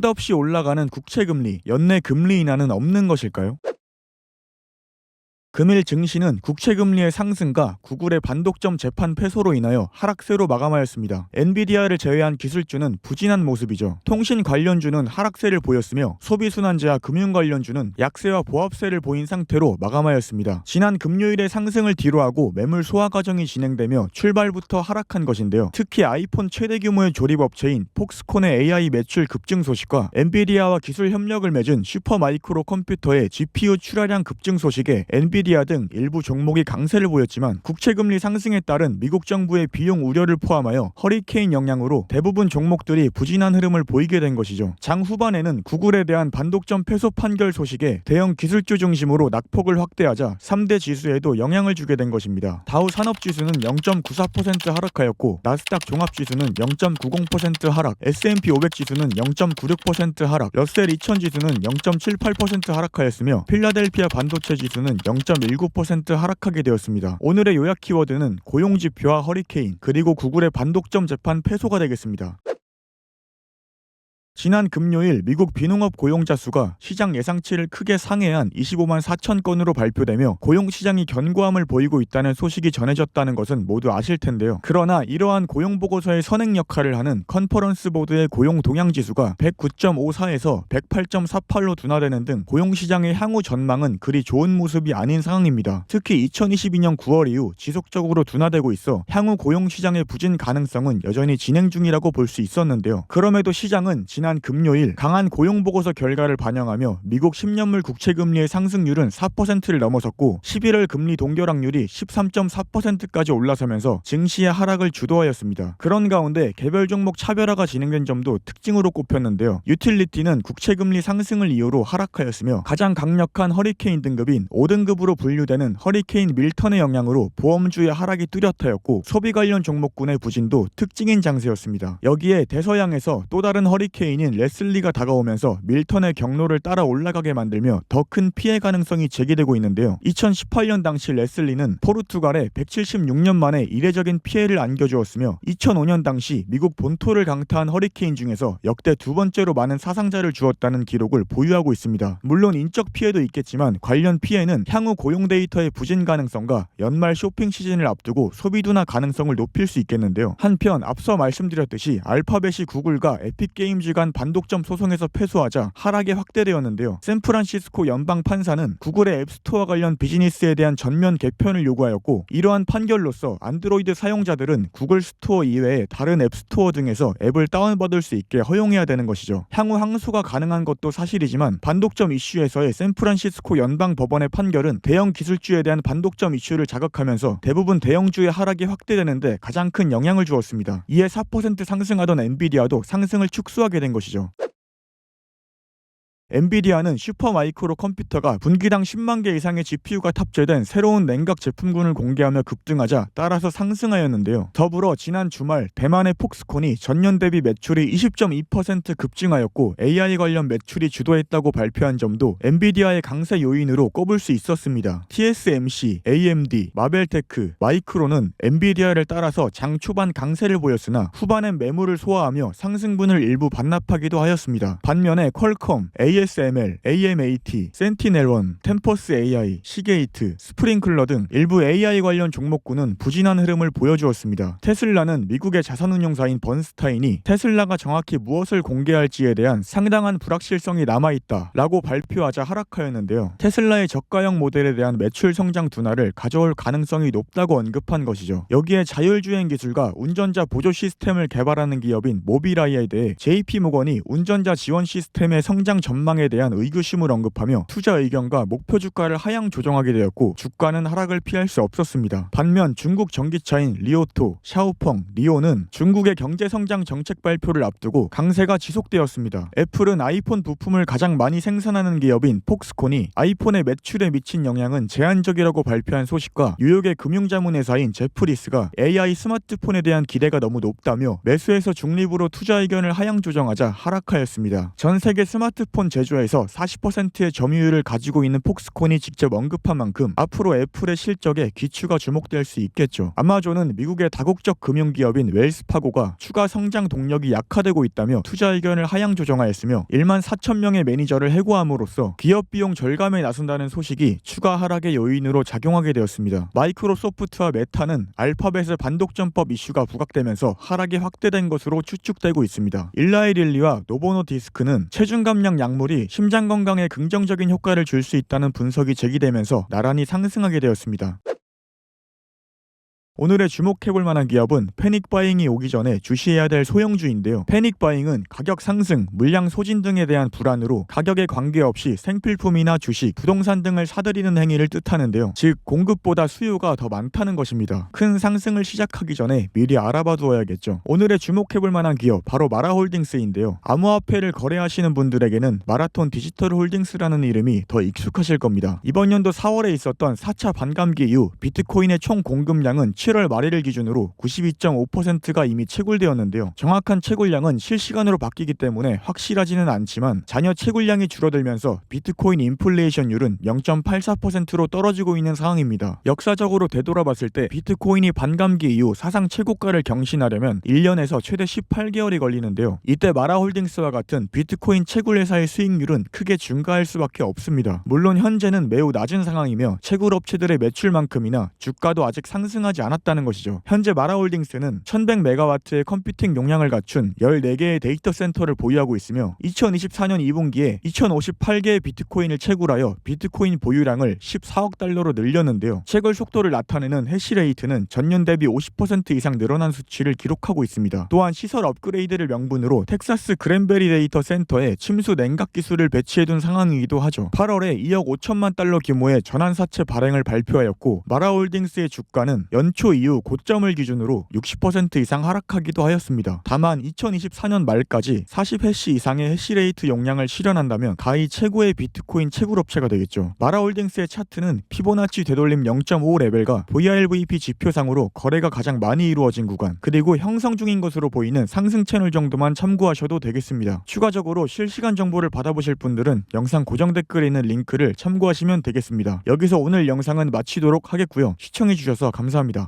끝없이 올라가는 국채금리, 연내 금리 인하는 없는 것일까요? 금일 증시는 국채금리의 상승과 구글의 반독점 재판 패소로 인하여 하락세로 마감하였습니다. 엔비디아를 제외한 기술주는 부진한 모습이죠. 통신 관련주는 하락세를 보였으며 소비순환재와 금융 관련주는 약세와 보합세를 보인 상태로 마감하였습니다. 지난 금요일에 상승을 뒤로하고 매물 소화 과정이 진행되며 출발부터 하락한 것인데요. 특히 아이폰 최대 규모의 조립업체인 폭스콘의 AI 매출 급증 소식과 엔비디아와 기술 협력을 맺은 슈퍼마이크로 컴퓨터의 GPU 출하량 급증 소식에 엔비디아 등 일부 종목이 강세를 보였지만 국채금리 상승에 따른 미국 정부의 비용 우려를 포함하여 허리케인 영향으로 대부분 종목들이 부진한 흐름을 보이게 된 것이죠. 장 후반에는 구글에 대한 반독점 패소 판결 소식에 대형 기술주 중심으로 낙폭을 확대하자 3대 지수에도 영향을 주게 된 것입니다. 다우 산업지수는 0.94% 하락하였고 나스닥 종합지수는 0.90% 하락, S&P 500 지수는 0.96% 하락, 러셀 2000 지수는 0.78% 하락하였으며 필라델피아 반도체 지수는 0.19% 하락하게 되었습니다. 오늘의 요약 키워드는 고용지표와 허리케인 그리고 구글의 반독점 재판 패소가 되겠습니다. 지난 금요일 미국 비농업 고용자 수가 시장 예상치를 크게 상회한 25만 4천 건으로 발표되며 고용시장이 견고함을 보이고 있다는 소식이 전해졌다는 것은 모두 아실 텐데요. 그러나 이러한 고용보고서의 선행 역할을 하는 컨퍼런스 보드의 고용 동향지수가 109.54에서 108.48로 둔화되는 등 고용시장의 향후 전망은 그리 좋은 모습이 아닌 상황입니다. 특히 2022년 9월 이후 지속적으로 둔화되고 있어 향후 고용시장의 부진 가능성은 여전히 진행 중이라고 볼 수 있었는데요. 그럼에도 시장은 지난 금요일 강한 고용보고서 결과를 반영하며 미국 10년물 국채금리의 상승률은 4%를 넘어섰고 11월 금리 동결확률이 13.4%까지 올라서면서 증시의 하락을 주도하였습니다. 그런 가운데 개별 종목 차별화가 진행된 점도 특징으로 꼽혔는데요. 유틸리티는 국채금리 상승을 이유로 하락하였으며 가장 강력한 허리케인 등급인 5등급으로 분류되는 허리케인 밀턴의 영향으로 보험주의 하락이 뚜렷하였고 소비 관련 종목군의 부진도 특징인 장세였습니다. 여기에 대서양에서 또 다른 허리케인 인 레슬리가 다가오면서 밀턴의 경로를 따라 올라가게 만들며 더 큰 피해 가능성이 제기되고 있는데요. 2018년 당시 레슬리는 포르투갈에 176년 만에 이례적인 피해를 안겨주었으며 2005년 당시 미국 본토를 강타한 허리케인 중에서 역대 두 번째로 많은 사상자를 주었다는 기록을 보유하고 있습니다. 물론 인적 피해도 있겠지만 관련 피해는 향후 고용 데이터의 부진 가능성과 연말 쇼핑 시즌을 앞두고 소비 둔화 가능성을 높일 수 있겠는데요. 한편 앞서 말씀드렸듯이 알파벳이 구글과 에픽게임즈 간 반독점 소송에서 패소하자 하락이 확대되었는데요. 샌프란시스코 연방 판사는 구글의 앱스토어 관련 비즈니스에 대한 전면 개편을 요구하였고 이러한 판결로서 안드로이드 사용자들은 구글 스토어 이외에 다른 앱스토어 등에서 앱을 다운받을 수 있게 허용해야 되는 것이죠. 향후 항소가 가능한 것도 사실이지만 반독점 이슈에서의 샌프란시스코 연방 법원의 판결은 대형 기술주에 대한 반독점 이슈를 자극하면서 대부분 대형주의 하락이 확대되는데 가장 큰 영향을 주었습니다. 이에 4% 상승하던 엔비디아도 상승을 축소하게 된 것이죠. 엔비디아는 슈퍼마이크로 컴퓨터가 분기당 10만 개 이상의 GPU가 탑재된 새로운 냉각 제품군을 공개하며 급등하자 따라서 상승하였는데요. 더불어 지난 주말 대만의 폭스콘이 전년 대비 매출이 20.2% 급증하였고 AI 관련 매출이 주도했다고 발표한 점도 엔비디아의 강세 요인으로 꼽을 수 있었습니다. TSMC, AMD, 마벨테크, 마이크론은 엔비디아를 따라서 장 초반 강세를 보였으나 후반엔 매물을 소화하며 상승분을 일부 반납하기도 하였습니다. 반면에 퀄컴, ASML, AMAT, 센티넬1, 템퍼스 AI, 시게이트, 스프링클러 등 일부 AI 관련 종목군은 부진한 흐름을 보여주었습니다. 테슬라는 미국의 자산운용사인 번스타인이 테슬라가 정확히 무엇을 공개할지에 대한 상당한 불확실성이 남아있다 라고 발표하자 하락하였는데요. 테슬라의 저가형 모델에 대한 매출 성장 둔화를 가져올 가능성이 높다고 언급한 것이죠. 여기에 자율주행 기술과 운전자 보조 시스템을 개발하는 기업인 모비라이에 대해 JP모건이 운전자 지원 시스템의 성장 전망에 대한 의구심을 언급하며 투자 의견과 목표 주가를 하향 조정하게 되었고 주가는 하락을 피할 수 없었습니다. 반면 중국 전기차인 리오토, 샤오펑, 리오는 중국의 경제성장 정책 발표를 앞두고 강세가 지속되었습니다. 애플은 아이폰 부품을 가장 많이 생산하는 기업인 폭스콘이 아이폰의 매출에 미친 영향은 제한적이라고 발표한 소식과 뉴욕의 금융자문회사인 제프리스가 AI 스마트폰에 대한 기대가 너무 높다며 매수에서 중립으로 투자 의견을 하향 조정하자 하락하였습니다. 전 세계 스마트폰 제조해서 40%의 점유율을 가지고 있는 폭스콘이 직접 언급한 만큼 앞으로 애플의 실적에 기추가 주목될 수 있겠죠. 아마존은 미국의 다국적 금융기업인 웰스파고가 추가 성장 동력이 약화되고 있다며 투자 의견을 하향 조정하였으며 1만 4천 명의 매니저를 해고함으로써 기업 비용 절감에 나선다는 소식이 추가 하락의 요인으로 작용하게 되었습니다. 마이크로소프트와 메타는 알파벳의 반독점법 이슈가 부각되면서 하락이 확대된 것으로 추측되고 있습니다. 일라이 릴리와 노보노디스크는 체중 감량 약물이 심장 건강에 긍정적인 효과를 줄 수 있다는 분석이 제기되면서 나란히 상승하게 되었습니다. 오늘의 주목해볼 만한 기업은 패닉바잉이 오기 전에 주시해야 될 소형주인데요. 패닉바잉은 가격 상승, 물량 소진 등에 대한 불안으로 가격에 관계없이 생필품이나 주식, 부동산 등을 사들이는 행위를 뜻하는데요. 즉 공급보다 수요가 더 많다는 것입니다. 큰 상승을 시작하기 전에 미리 알아봐 두어야겠죠. 오늘의 주목해볼 만한 기업 바로 마라홀딩스인데요. 암호화폐를 거래하시는 분들에게는 마라톤 디지털홀딩스라는 이름이 더 익숙하실 겁니다. 이번 연도 4월에 있었던 4차 반감기 이후 비트코인의 총 공급량은 7월 말일을 기준으로 92.5%가 이미 채굴되었는데요. 정확한 채굴량은 실시간으로 바뀌기 때문에 확실하지는 않지만 잔여 채굴량이 줄어들면서 비트코인 인플레이션율은 0.84%로 떨어지고 있는 상황입니다. 역사적으로 되돌아봤을 때 비트코인이 반감기 이후 사상 최고가를 경신하려면 1년에서 최대 18개월이 걸리는데요. 이때 마라홀딩스와 같은 비트코인 채굴 회사의 수익률은 크게 증가할 수밖에 없습니다. 물론 현재는 매우 낮은 상황이며 채굴 업체들의 매출만큼이나 주가도 아직 상승하지 않았다는 것이죠. 현재 마라홀딩스는 1100메가와트의 컴퓨팅 용량을 갖춘 14개의 데이터 센터를 보유하고 있으며 2024년 2분기에 2058개의 비트코인을 채굴하여 비트코인 보유량을 14억 달러로 늘렸는데요. 채굴 속도를 나타내는 해시레이트는 전년 대비 50% 이상 늘어난 수치를 기록하고 있습니다. 또한 시설 업그레이드를 명분으로 텍사스 그랜베리 데이터 센터에 침수 냉각 기술을 배치해둔 상황이기도 하죠. 8월에 2억 5천만 달러 규모의 전환사채 발행을 발표하였고 마라홀딩스의 주가는 연초 이후 고점을 기준으로 60% 이상 하락하기도 하였습니다. 다만 2024년 말까지 40해시 이상의 해시레이트 용량을 실현한다면 가히 최고의 비트코인 채굴업체가 되겠죠. 마라홀딩스의 차트는 피보나치 되돌림 0.5 레벨과 VRVP 지표상으로 거래가 가장 많이 이루어진 구간, 그리고 형성 중인 것으로 보이는 상승 채널 정도만 참고하셔도 되겠습니다. 추가적으로 실시간 정보를 받아보실 분들은 영상 고정 댓글에 있는 링크를 참고하시면 되겠습니다. 여기서 오늘 영상은 마치도록 하겠고요. 시청해주셔서 감사합니다.